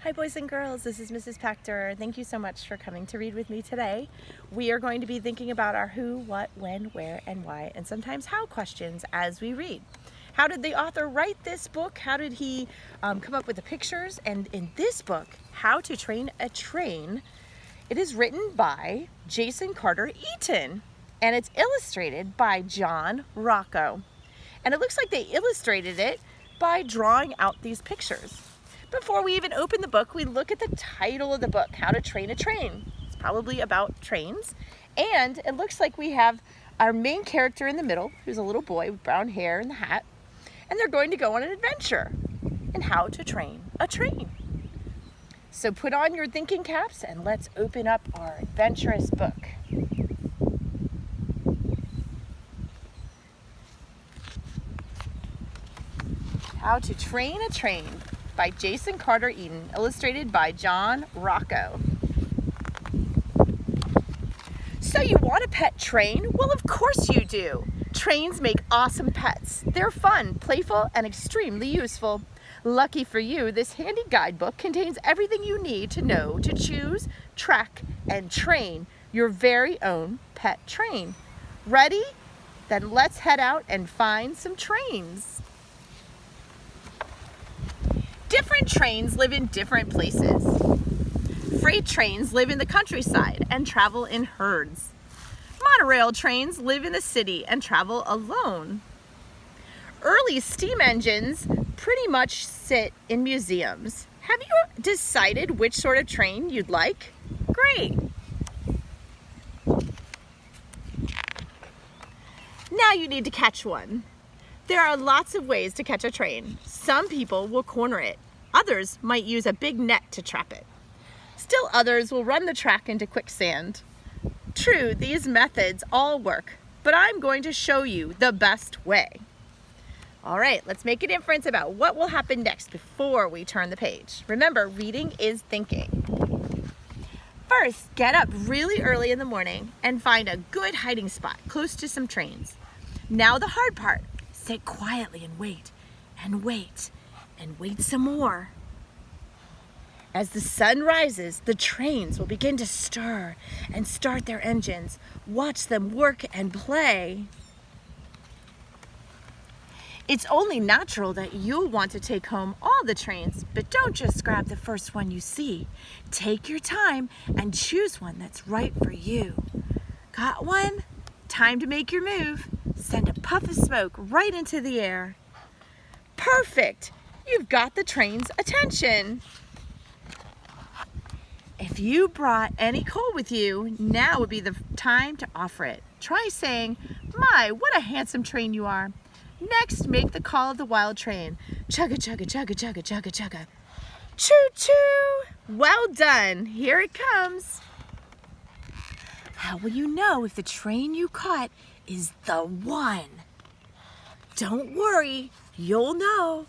Hi boys and girls, this is Mrs. Pachter. Thank you so much for coming to read with me today. We are going to be thinking about our who, what, when, where, and why, and sometimes how questions as we read. How did the author write this book? How did he come up with the pictures? And in this book, How to Train a Train, it is written by Jason Carter Eaton, and it's illustrated by John Rocco. And it looks like they illustrated it by drawing out these pictures. Before we even open the book, we look at the title of the book, How to Train a Train. It's probably about trains. And it looks like we have our main character in the middle, who's a little boy with brown hair and the hat. And they're going to go on an adventure in how to train a train. So put on your thinking caps and let's open up our adventurous book. How to Train a Train by Jason Carter Eaton, illustrated by John Rocco. So you want a pet train? Well, of course you do. Trains make awesome pets. They're fun, playful, and extremely useful. Lucky for you, this handy guidebook contains everything you need to know to choose, track, and train your very own pet train. Ready? Then let's head out and find some trains. Different trains live in different places. Freight trains live in the countryside and travel in herds. Monorail trains live in the city and travel alone. Early steam engines pretty much sit in museums. Have you decided which sort of train you'd like? Great. Now you need to catch one. There are lots of ways to catch a train. Some people will corner it. Others might use a big net to trap it. Still others will run the track into quicksand. True, these methods all work, but I'm going to show you the best way. All right, let's make an inference about what will happen next before we turn the page. Remember, reading is thinking. First, get up really early in the morning and find a good hiding spot close to some trains. Now the hard part. Sit quietly and wait, and wait, and wait some more. As the sun rises, the trains will begin to stir and start their engines. Watch them work and play. It's only natural that you'll want to take home all the trains, but don't just grab the first one you see. Take your time and choose one that's right for you. Got one? Time to make your move. Send a puff of smoke right into the air. Perfect! You've got the train's attention. If you brought any coal with you, now would be the time to offer it. Try saying, "My, what a handsome train you are." Next, make the call of the wild train. Chugga, chugga, chugga, chugga, chugga, chugga. Choo, choo! Well done. Here it comes. How will you know if the train you caught is the one? Don't worry, you'll know.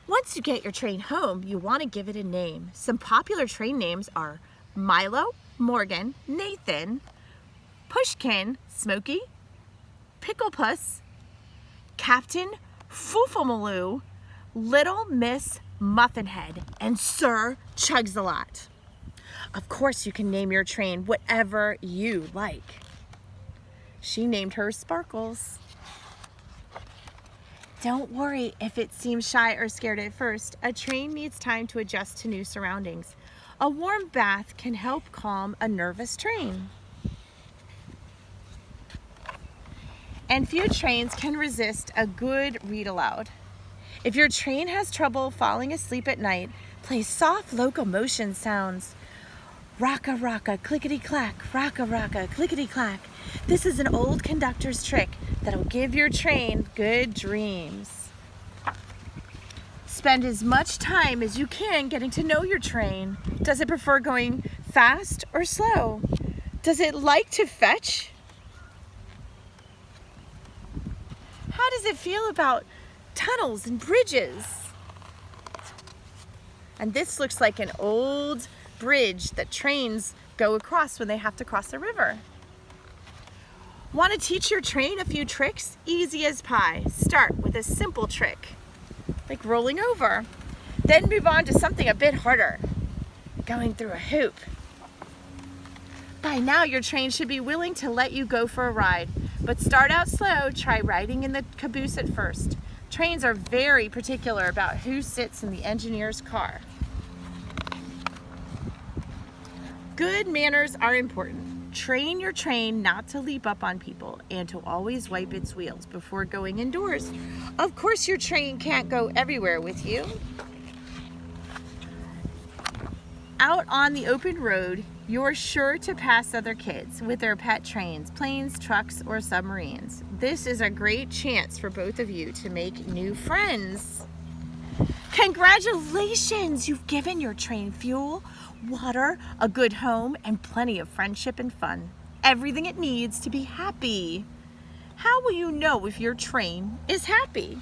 Once you get your train home, you want to give it a name. Some popular train names are Milo, Morgan, Nathan, Pushkin, Smokey, Picklepuss, Captain Foofamaloo, Little Miss Muffinhead, and Sir Chugs-a-Lot. Of course, you can name your train whatever you like. She named her Sparkles. Don't worry if it seems shy or scared at first. A train needs time to adjust to new surroundings. A warm bath can help calm a nervous train. And few trains can resist a good read aloud. If your train has trouble falling asleep at night, play soft locomotion sounds. Rocka, rocka, clickety-clack, rocka, rocka, clickety-clack. This is an old conductor's trick that'll give your train good dreams. Spend as much time as you can getting to know your train. Does it prefer going fast or slow? Does it like to fetch? How does it feel about tunnels and bridges? And this looks like an old bridge that trains go across when they have to cross a river. Want to teach your train a few tricks? Easy as pie. Start with a simple trick. like rolling over. Then move on to something a bit harder, going through a hoop. By now, your train should be willing to let you go for a ride, but start out slow. Try riding in the caboose at first. Trains are very particular about who sits in the engineer's car. Good manners are important. Train your train not to leap up on people and to always wipe its wheels before going indoors. Of course, your train can't go everywhere with you. Out on the open road, you're sure to pass other kids with their pet trains, planes, trucks, or submarines. This is a great chance for both of you to make new friends. Congratulations! You've given your train fuel, water, a good home, and plenty of friendship and fun. Everything it needs to be happy. How will you know if your train is happy?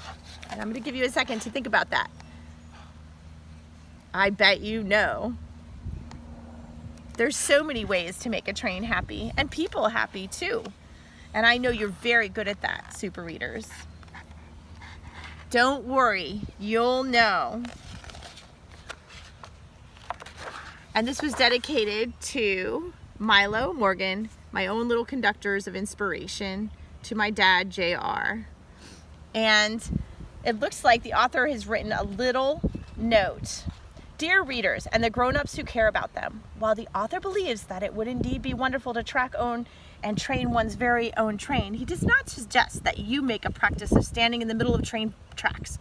And I'm going to give you a second to think about that. I bet you know. There's so many ways to make a train happy, and people happy too. And I know you're very good at that, super readers. Don't worry, you'll know. And this was dedicated to Milo, Morgan, my own little conductors of inspiration, to my dad, JR. And it looks like the author has written a little note. Dear readers and the grown-ups who care about them, while the author believes that it would indeed be wonderful to track, own, and train one's very own train, he does not suggest that you make a practice of standing in the middle of train tracks,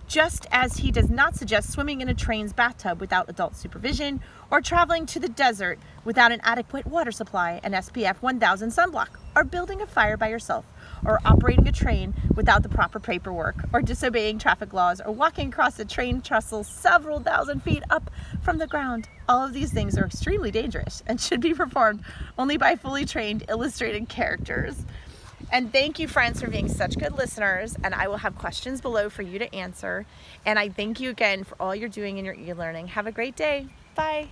just as he does not suggest swimming in a train's bathtub without adult supervision, or traveling to the desert without an adequate water supply, an SPF 1000 sunblock, or building a fire by yourself, or operating a train without the proper paperwork, or disobeying traffic laws, or walking across a train trestle several thousand feet up from the ground. All of these things are extremely dangerous and should be performed only by fully trained illustrated characters. And thank you, friends, for being such good listeners, and I will have questions below for you to answer. And I thank you again for all you're doing in your e-learning. Have a great day. Bye.